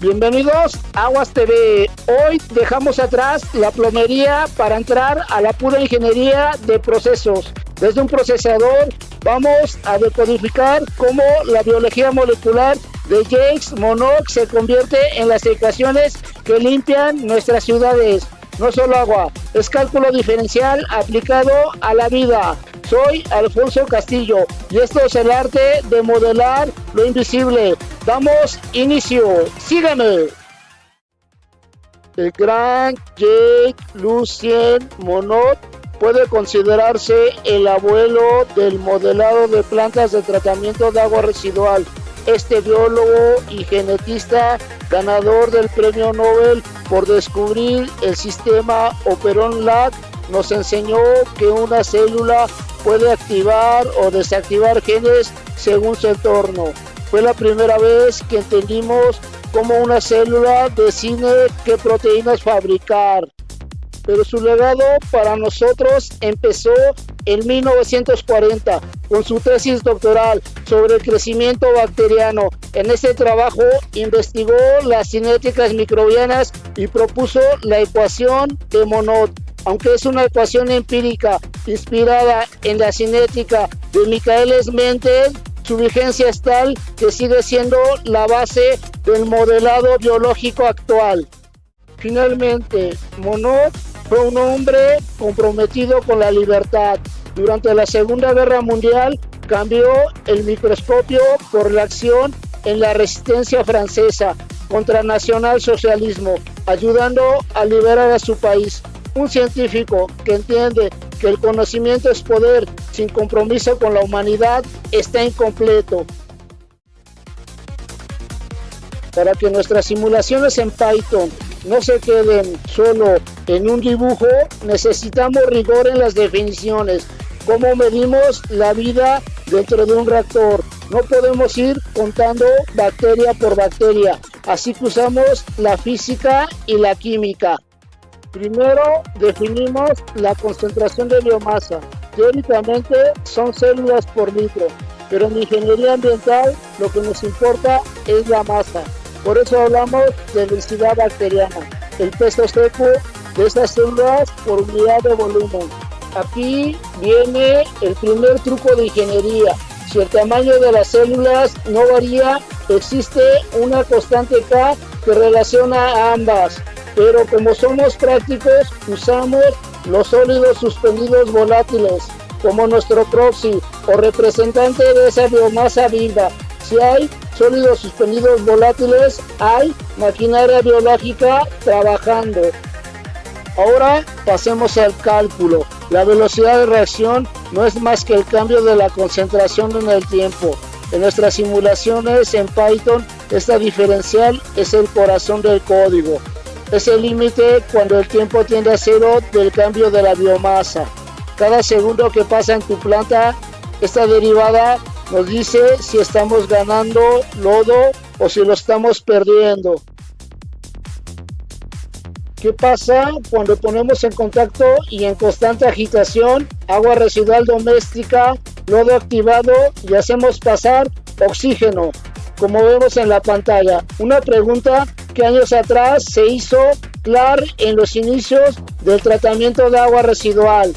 Bienvenidos a Aguas TV. Hoy dejamos atrás la plomería para entrar a la pura ingeniería de procesos. Desde un procesador vamos a decodificar cómo la biología molecular de Jacques Monod se convierte en las ecuaciones que limpian nuestras ciudades. No solo agua, es cálculo diferencial aplicado a la vida. Soy Alfonso Castillo y esto es el arte de modelar lo invisible. Damos inicio. Síganme. El gran Jacques Lucien Monod puede considerarse el abuelo del modelado de plantas de tratamiento de agua residual. Este biólogo y genetista, ganador del Premio Nobel por descubrir el sistema Operon-Lac, nos enseñó que una célula puede activar o desactivar genes según su entorno. Fue la primera vez que entendimos cómo una célula decide qué proteínas fabricar. Pero su legado para nosotros empezó en 1940 con su tesis doctoral sobre el crecimiento bacteriano. En este trabajo investigó las cinéticas microbianas y propuso la ecuación de Monod. Aunque es una ecuación empírica inspirada en la cinética de Michaelis Menten, su vigencia es tal que sigue siendo la base del modelado biológico actual. Finalmente, Monod fue un hombre comprometido con la libertad. Durante la Segunda Guerra Mundial cambió el microscopio por la acción en la resistencia francesa contra el nacionalsocialismo, ayudando a liberar a su país. Un científico que entiende que el conocimiento es poder sin compromiso con la humanidad está incompleto. Para que nuestras simulaciones en Python no se queden solo en un dibujo, necesitamos rigor en las definiciones. ¿Cómo medimos la vida dentro de un reactor? No podemos ir contando bacteria por bacteria, así que usamos la física y la química. Primero definimos la concentración de biomasa. Teóricamente son células por litro, pero en ingeniería ambiental lo que nos importa es la masa. Por eso hablamos de densidad bacteriana, el peso seco de esas células por unidad de volumen. Aquí viene el primer truco de ingeniería. Si el tamaño de las células no varía, existe una constante K que relaciona a ambas. Pero como somos prácticos, usamos los sólidos suspendidos volátiles como nuestro proxy o representante de esa biomasa viva. Si hay sólidos suspendidos volátiles, hay maquinaria biológica trabajando. Ahora pasemos al cálculo. La velocidad de reacción no es más que el cambio de la concentración en el tiempo. En nuestras simulaciones en Python, esta diferencial es el corazón del código. Es el límite cuando el tiempo tiende a cero del cambio de la biomasa. Cada segundo que pasa en tu planta, esta derivada nos dice si estamos ganando lodo o si lo estamos perdiendo. ¿Qué pasa cuando ponemos en contacto y en constante agitación agua residual doméstica, lodo activado y hacemos pasar oxígeno, como vemos en la pantalla? Una pregunta que años atrás se hizo clara en los inicios del tratamiento de agua residual.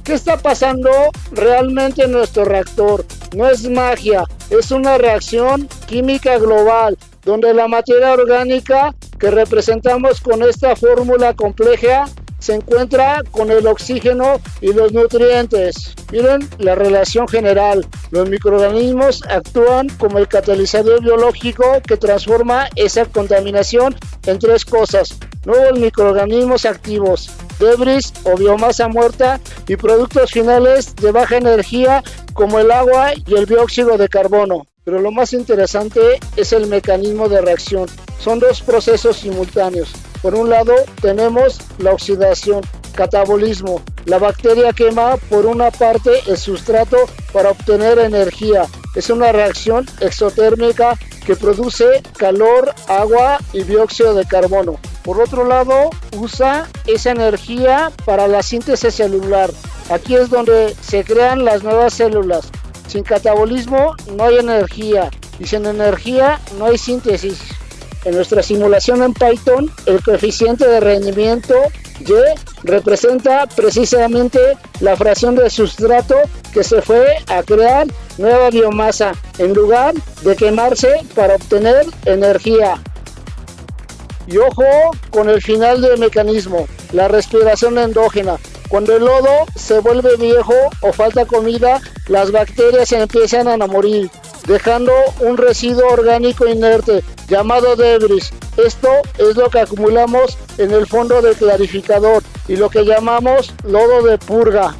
¿Qué está pasando realmente en nuestro reactor? No es magia, es una reacción química global, donde la materia orgánica que representamos con esta fórmula compleja se encuentra con el oxígeno y los nutrientes. Miren la relación general. Los microorganismos actúan como el catalizador biológico que transforma esa contaminación en tres cosas: nuevos microorganismos activos, debris o biomasa muerta y productos finales de baja energía como el agua y el dióxido de carbono. Pero lo más interesante es el mecanismo de reacción. Son dos procesos simultáneos. Por un lado tenemos la oxidación, catabolismo. La bacteria quema por una parte el sustrato para obtener energía. Es una reacción exotérmica que produce calor, agua y dióxido de carbono. Por otro lado, usa esa energía para la síntesis celular. Aquí es donde se crean las nuevas células. Sin catabolismo no hay energía y sin energía no hay síntesis. En nuestra simulación en Python, el coeficiente de rendimiento Y representa precisamente la fracción de sustrato que se fue a crear nueva biomasa en lugar de quemarse para obtener energía. Y ojo con el final del mecanismo, la respiración endógena. Cuando el lodo se vuelve viejo o falta comida, las bacterias empiezan a morir, dejando un residuo orgánico inerte llamado debris. Esto es lo que acumulamos en el fondo del clarificador y lo que llamamos lodo de purga.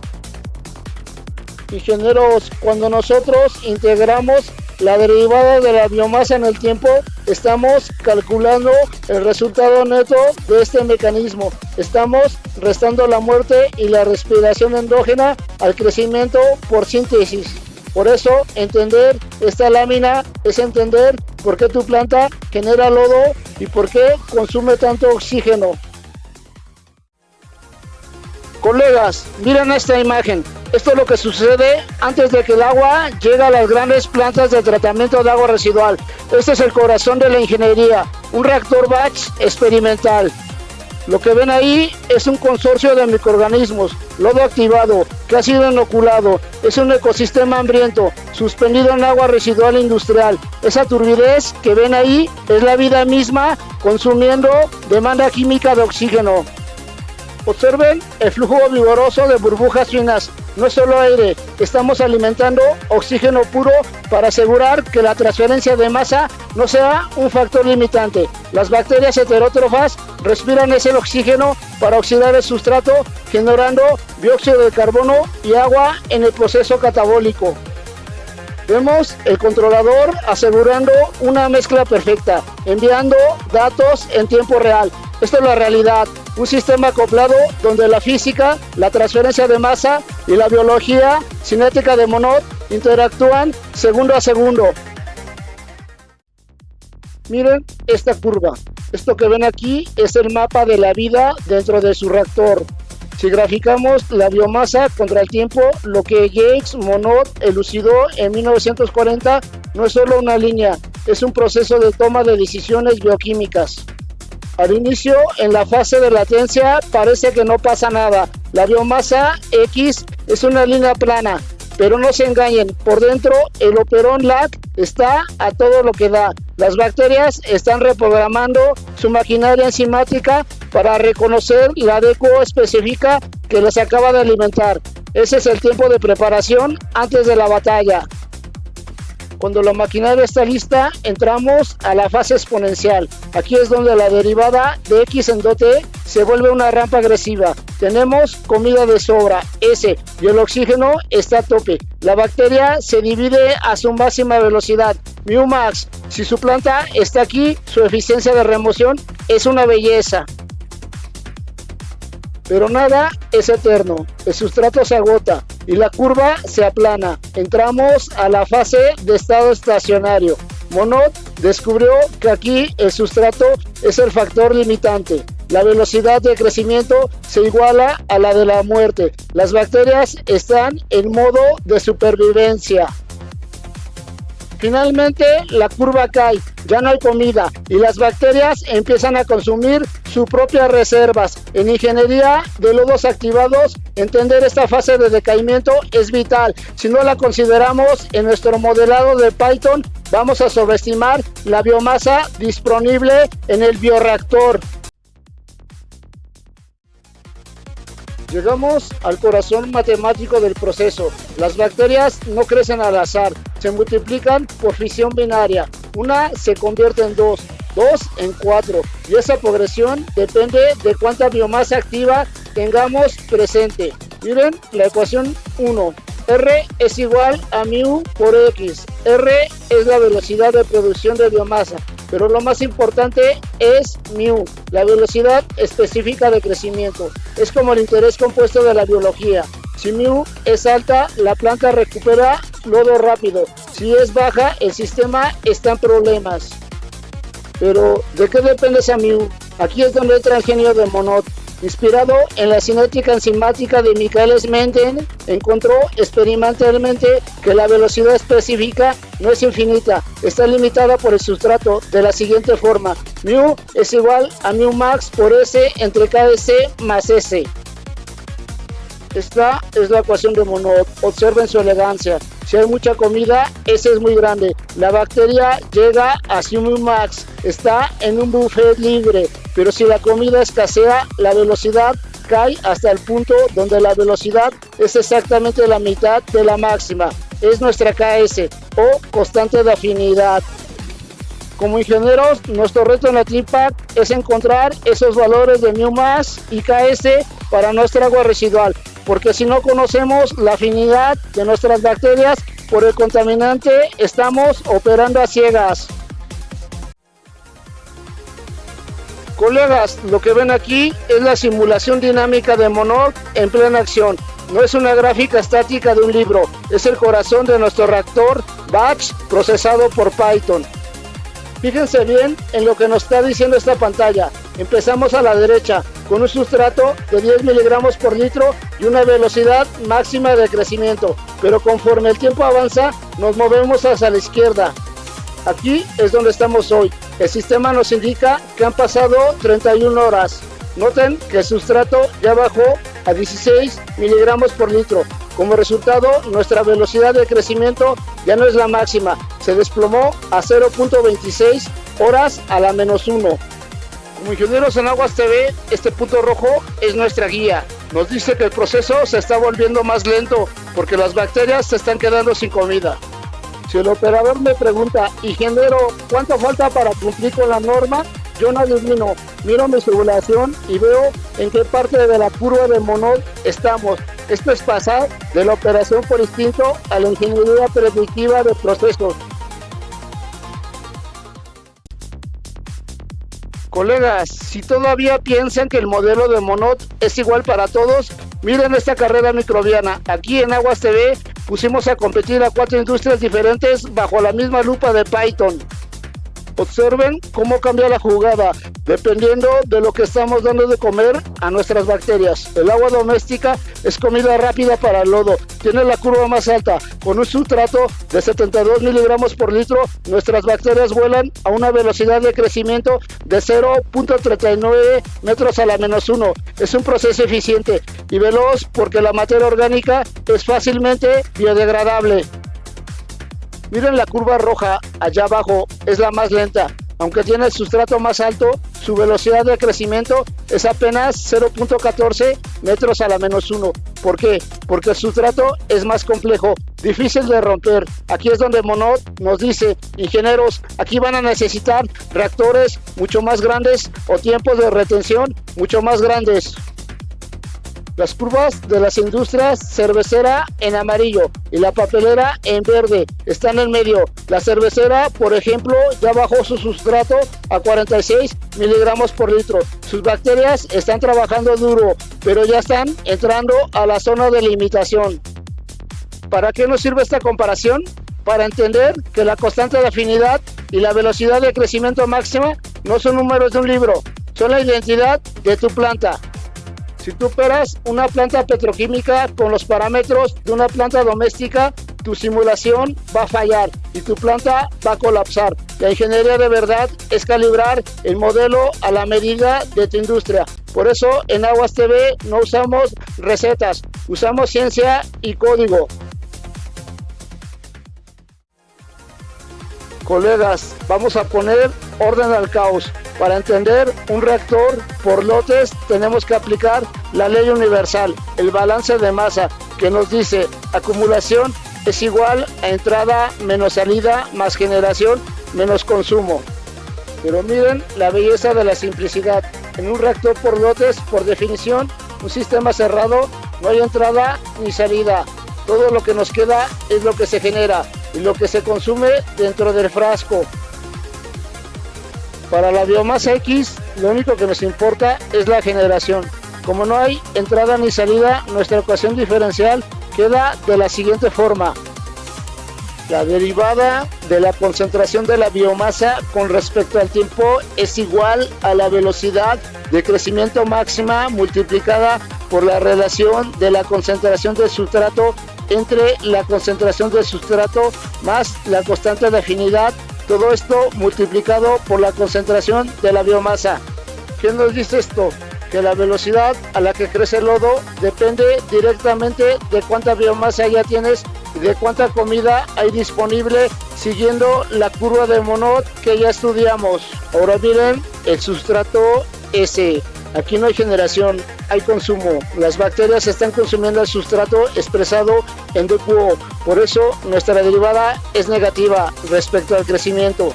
Ingenieros, cuando nosotros integramos la derivada de la biomasa en el tiempo, estamos calculando el resultado neto de este mecanismo. Estamos restando la muerte y la respiración endógena al crecimiento por síntesis. Por eso, entender esta lámina es entender por qué tu planta genera lodo y por qué consume tanto oxígeno. Colegas, miren esta imagen. Esto es lo que sucede antes de que el agua llegue a las grandes plantas de tratamiento de agua residual. Este es el corazón de la ingeniería, un reactor batch experimental. Lo que ven ahí es un consorcio de microorganismos, lodo activado, que ha sido inoculado. Es un ecosistema hambriento, suspendido en agua residual industrial. Esa turbidez que ven ahí es la vida misma consumiendo demanda química de oxígeno. Observen el flujo vigoroso de burbujas finas. No es solo aire, estamos alimentando oxígeno puro para asegurar que la transferencia de masa no sea un factor limitante. Las bacterias heterótrofas respiran ese oxígeno para oxidar el sustrato, generando dióxido de carbono y agua en el proceso catabólico. Vemos el controlador asegurando una mezcla perfecta, enviando datos en tiempo real. Esto es la realidad, un sistema acoplado donde la física, la transferencia de masa y la biología cinética de Monod interactúan segundo a segundo. Miren esta curva, esto que ven aquí es el mapa de la vida dentro de su reactor. Si graficamos la biomasa contra el tiempo, lo que Jacques Monod elucidó en 1940 no es solo una línea, es un proceso de toma de decisiones bioquímicas. Al inicio, en la fase de latencia, parece que no pasa nada. La biomasa X es una línea plana, pero no se engañen, por dentro el operón LAC está a todo lo que da. Las bacterias están reprogramando su maquinaria enzimática para reconocer la DQ específica que les acaba de alimentar. Ese es el tiempo de preparación antes de la batalla. Cuando la maquinaria está lista, entramos a la fase exponencial. Aquí es donde la derivada de X en dote se vuelve una rampa agresiva. Tenemos comida de sobra, S, y el oxígeno está a tope. La bacteria se divide a su máxima velocidad, μmax. Si su planta está aquí, su eficiencia de remoción es una belleza. Pero nada es eterno, el sustrato se agota y la curva se aplana. Entramos a la fase de estado estacionario. Monod descubrió que aquí el sustrato es el factor limitante. La velocidad de crecimiento se iguala a la de la muerte. Las bacterias están en modo de supervivencia. Finalmente la curva cae, ya no hay comida y las bacterias empiezan a consumir sus propias reservas. En ingeniería de lodos activados, entender esta fase de decaimiento es vital. Si no la consideramos en nuestro modelado de Python, vamos a subestimar la biomasa disponible en el bioreactor. Llegamos al corazón matemático del proceso. Las bacterias no crecen al azar, se multiplican por fisión binaria. Una se convierte en dos en 4 y esa progresión depende de cuánta biomasa activa tengamos presente. Miren la ecuación 1. R es igual a μ por X. R es la velocidad de producción de biomasa, pero lo más importante es μ, la velocidad específica de crecimiento. Es como el interés compuesto de la biología. Si μ es alta, la planta recupera lodo rápido. Si es baja, el sistema está en problemas. Pero, ¿de qué depende esa μ? Aquí es donde entra el genio de Monod. Inspirado en la cinética enzimática de Michaelis Menten, encontró experimentalmente que la velocidad específica no es infinita, está limitada por el sustrato de la siguiente forma: mu es igual a mu max por S entre KS más S. Esta es la ecuación de Monod. Observen su elegancia. Si hay mucha comida, S es muy grande. La bacteria llega a su mu max, está en un buffet libre, pero si la comida escasea, la velocidad cae hasta el punto donde la velocidad es exactamente la mitad de la máxima. Es nuestra KS o constante de afinidad. Como ingenieros, nuestro reto en la TleanPack es encontrar esos valores de mu max y KS para nuestra agua residual, porque si no conocemos la afinidad de nuestras bacterias por el contaminante, estamos operando a ciegas. Colegas, lo que ven aquí es la simulación dinámica de Monod en plena acción. No es una gráfica estática de un libro, es el corazón de nuestro reactor batch procesado por Python. Fíjense bien en lo que nos está diciendo esta pantalla. Empezamos a la derecha con un sustrato de 10 miligramos por litro y una velocidad máxima de crecimiento, pero conforme el tiempo avanza nos movemos hacia la izquierda. Aquí es donde estamos hoy. El sistema nos indica que han pasado 31 horas. Noten que el sustrato ya bajó a 16 miligramos por litro. Como resultado, nuestra velocidad de crecimiento ya no es la máxima, se desplomó a 0.26 horas a la -1. Como ingenieros en Aguas TV, este punto rojo es nuestra guía. Nos dice que el proceso se está volviendo más lento porque las bacterias se están quedando sin comida. Si el operador me pregunta, ingeniero, ¿cuánto falta para cumplir con la norma? Yo no adivino, miro mi simulación y veo en qué parte de la curva de Monod estamos. Esto es pasar de la operación por instinto a la ingeniería predictiva de procesos. Colegas, si todavía piensan que el modelo de Monod es igual para todos, miren esta carrera microbiana. Aquí en Aguas TV pusimos a competir a 4 industrias diferentes bajo la misma lupa de Python. Observen cómo cambia la jugada, dependiendo de lo que estamos dando de comer a nuestras bacterias. El agua doméstica es comida rápida para el lodo, tiene la curva más alta. Con un sustrato de 72 miligramos por litro, nuestras bacterias vuelan a una velocidad de crecimiento de 0.39 metros a la -1. Es un proceso eficiente y veloz porque la materia orgánica es fácilmente biodegradable. Miren la curva roja allá abajo, es la más lenta. Aunque tiene el sustrato más alto, su velocidad de crecimiento es apenas 0.14 metros a la -1. ¿Por qué? Porque el sustrato es más complejo, difícil de romper. Aquí es donde Monod nos dice, ingenieros, aquí van a necesitar reactores mucho más grandes o tiempos de retención mucho más grandes. Las curvas de las industrias cervecera en amarillo y la papelera en verde están en medio. La cervecera, por ejemplo, ya bajó su sustrato a 46 miligramos por litro. Sus bacterias están trabajando duro, pero ya están entrando a la zona de limitación. ¿Para qué nos sirve esta comparación? Para entender que la constante de afinidad y la velocidad de crecimiento máxima no son números de un libro, son la identidad de tu planta. Si tú operas una planta petroquímica con los parámetros de una planta doméstica, tu simulación va a fallar y tu planta va a colapsar. La ingeniería de verdad es calibrar el modelo a la medida de tu industria. Por eso en Aguas TV no usamos recetas, usamos ciencia y código. Colegas, vamos a poner orden al caos. Para entender un reactor por lotes tenemos que aplicar la ley universal, el balance de masa, que nos dice acumulación es igual a entrada menos salida más generación menos consumo. Pero miren la belleza de la simplicidad. En un reactor por lotes, por definición, un sistema cerrado, no hay entrada ni salida. Todo lo que nos queda es lo que se genera y lo que se consume dentro del frasco. Para la biomasa X, lo único que nos importa es la generación. Como no hay entrada ni salida, nuestra ecuación diferencial queda de la siguiente forma. La derivada de la concentración de la biomasa con respecto al tiempo es igual a la velocidad de crecimiento máxima multiplicada por la relación de la concentración del sustrato entre la concentración del sustrato más la constante de afinidad, todo esto multiplicado por la concentración de la biomasa. ¿Qué nos dice esto? Que la velocidad a la que crece el lodo depende directamente de cuánta biomasa ya tienes y de cuánta comida hay disponible siguiendo la curva de Monod que ya estudiamos. Ahora miren el sustrato S. Aquí no hay generación, hay consumo. Las bacterias están consumiendo el sustrato expresado en DQO. Por eso nuestra derivada es negativa respecto al crecimiento,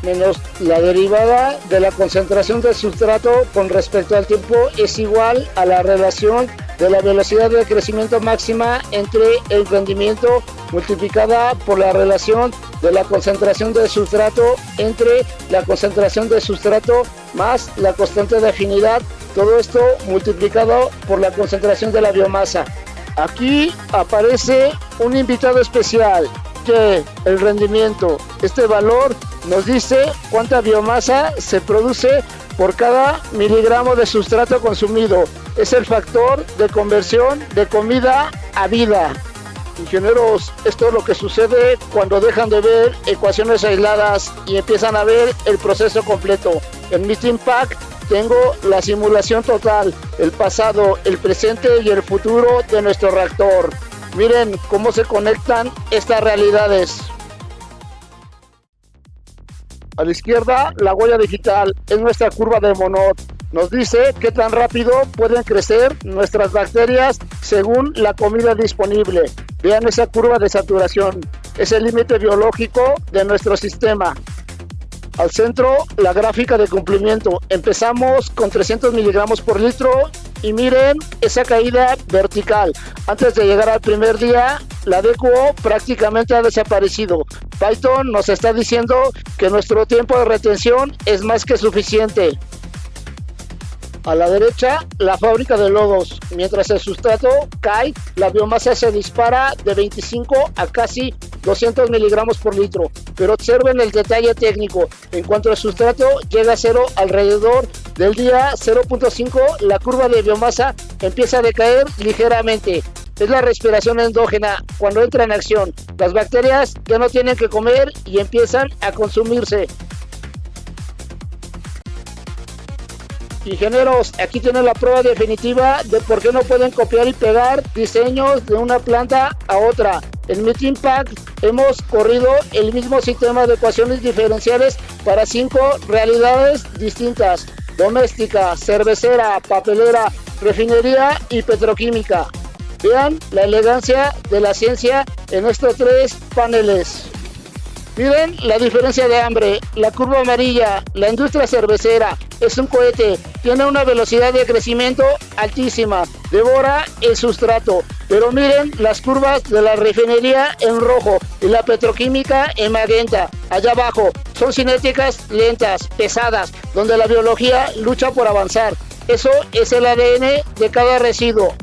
menos la derivada de la concentración del sustrato con respecto al tiempo es igual a la relación de la velocidad de crecimiento máxima entre el rendimiento multiplicada por la relación de la concentración del sustrato entre la concentración del sustrato más la constante de afinidad, todo esto multiplicado por la concentración de la biomasa. Aquí aparece un invitado especial, que el rendimiento. Este valor nos dice cuánta biomasa se produce por cada miligramo de sustrato consumido. Es el factor de conversión de comida a vida. Ingenieros, esto es lo que sucede cuando dejan de ver ecuaciones aisladas y empiezan a ver el proceso completo. En mi Team Pack tengo la simulación total, el pasado, el presente y el futuro de nuestro reactor. Miren cómo se conectan estas realidades. A la izquierda, la huella digital es nuestra curva de Monod. Nos dice qué tan rápido pueden crecer nuestras bacterias según la comida disponible. Vean esa curva de saturación. Es el límite biológico de nuestro sistema. Al centro, la gráfica de cumplimiento. Empezamos con 300 miligramos por litro y miren esa caída vertical. Antes de llegar al primer día, la DQO prácticamente ha desaparecido. Python nos está diciendo que nuestro tiempo de retención es más que suficiente. A la derecha, la fábrica de lodos. Mientras el sustrato cae, la biomasa se dispara de 25 a casi 200 miligramos por litro. Pero observen el detalle técnico. En cuanto el sustrato llega a cero alrededor del día 0.5, la curva de biomasa empieza a decaer ligeramente. Es la respiración endógena cuando entra en acción. Las bacterias ya no tienen que comer y empiezan a consumirse. Ingenieros, aquí tienen la prueba definitiva de por qué no pueden copiar y pegar diseños de una planta a otra. En mi Team Pack hemos corrido el mismo sistema de ecuaciones diferenciales para 5 realidades distintas: doméstica, cervecera, papelera, refinería y petroquímica. Vean la elegancia de la ciencia en estos 3 paneles. Miren la diferencia de hambre. La curva amarilla, la industria cervecera, es un cohete, tiene una velocidad de crecimiento altísima, devora el sustrato. Pero miren las curvas de la refinería en rojo y la petroquímica en magenta. Allá abajo son cinéticas lentas, pesadas, donde la biología lucha por avanzar. Eso es el ADN de cada residuo.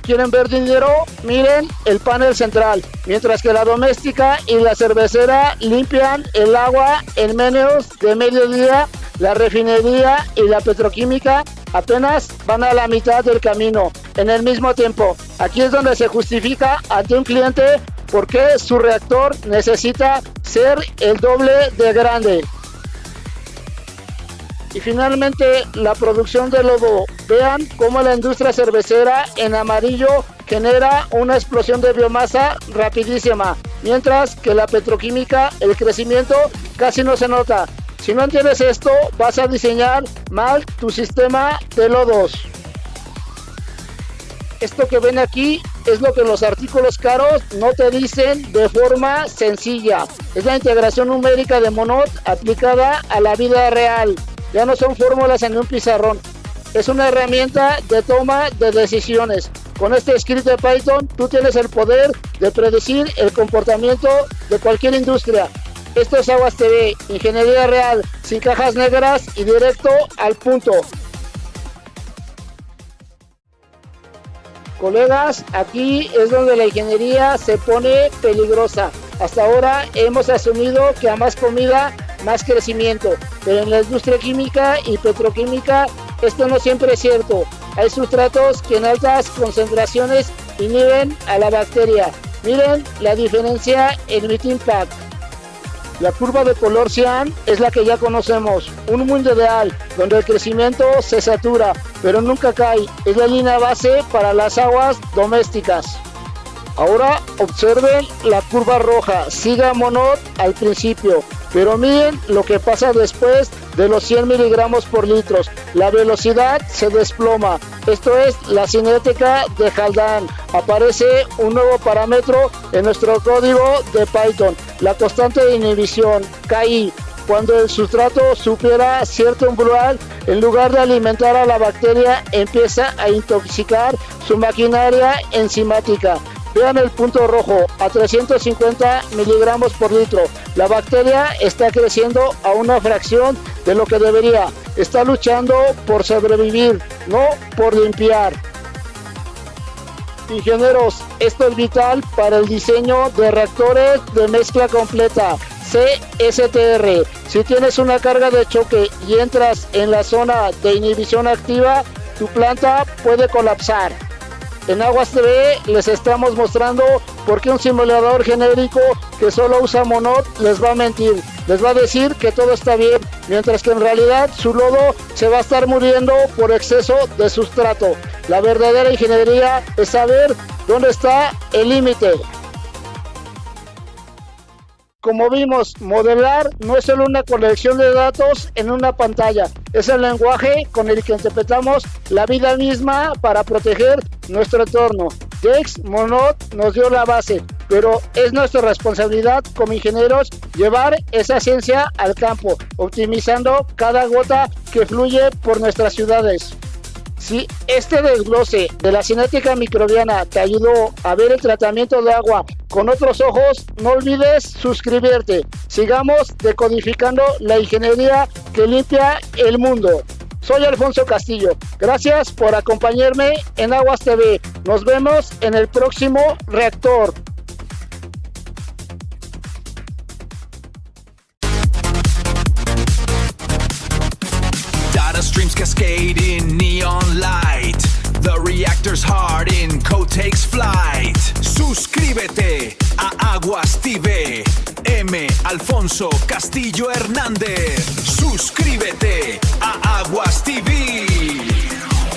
¿Quieren ver dinero? Miren el panel central. Mientras que la doméstica y la cervecera limpian el agua en menos de mediodía, la refinería y la petroquímica apenas van a la mitad del camino en el mismo tiempo. Aquí es donde se justifica ante un cliente por qué su reactor necesita ser el doble de grande. Y finalmente, la producción de lodo. Vean cómo la industria cervecera en amarillo genera una explosión de biomasa rapidísima, mientras que la petroquímica, el crecimiento casi no se nota. Si no entiendes esto, vas a diseñar mal tu sistema de lodos. Esto que ven aquí es lo que los artículos caros no te dicen de forma sencilla. Es la integración numérica de Monod aplicada a la vida real. Ya no son fórmulas en un pizarrón. Es una herramienta de toma de decisiones. Con este script de Python, tú tienes el poder de predecir el comportamiento de cualquier industria. Esto es Aguas TV, ingeniería real, sin cajas negras y directo al punto. Colegas, aquí es donde la ingeniería se pone peligrosa. Hasta ahora hemos asumido que a más comida, más crecimiento, pero en la industria química y petroquímica esto no siempre es cierto. Hay sustratos que en altas concentraciones inhiben a la bacteria. Miren la diferencia en Mitimpact. La curva de color cian es la que ya conocemos, un mundo ideal donde el crecimiento se satura, pero nunca cae. Es la línea base para las aguas domésticas. Ahora observen la curva roja, siga Monod al principio, pero miren lo que pasa después de los 100 miligramos por litro. La velocidad se desploma. Esto es la cinética de Haldane. Aparece un nuevo parámetro en nuestro código de Python, la constante de inhibición, KI. Cuando el sustrato supera cierto umbral, en lugar de alimentar a la bacteria, empieza a intoxicar su maquinaria enzimática. Vean el punto rojo, a 350 miligramos por litro. La bacteria está creciendo a una fracción de lo que debería. Está luchando por sobrevivir, no por limpiar. Ingenieros, esto es vital para el diseño de reactores de mezcla completa, CSTR. Si tienes una carga de choque y entras en la zona de inhibición activa, tu planta puede colapsar. En Aguas TV les estamos mostrando por qué un simulador genérico que solo usa Monod les va a mentir. Les va a decir que todo está bien, mientras que en realidad su lodo se va a estar muriendo por exceso de sustrato. La verdadera ingeniería es saber dónde está el límite. Como vimos, modelar no es solo una colección de datos en una pantalla, es el lenguaje con el que interpretamos la vida misma para proteger nuestro entorno. Dex Monod nos dio la base, pero es nuestra responsabilidad como ingenieros llevar esa ciencia al campo, optimizando cada gota que fluye por nuestras ciudades. Si este desglose de la cinética microbiana te ayudó a ver el tratamiento de agua con otros ojos, no olvides suscribirte. Sigamos decodificando la ingeniería que limpia el mundo. Soy Alfonso Castillo. Gracias por acompañarme en Aguas TV. Nos vemos en el próximo reactor. Streams cascade in neon light. The reactor's heart in code takes flight. Suscríbete a Aguas TV. M. Alfonso Castillo Hernández. Suscríbete a Aguas TV.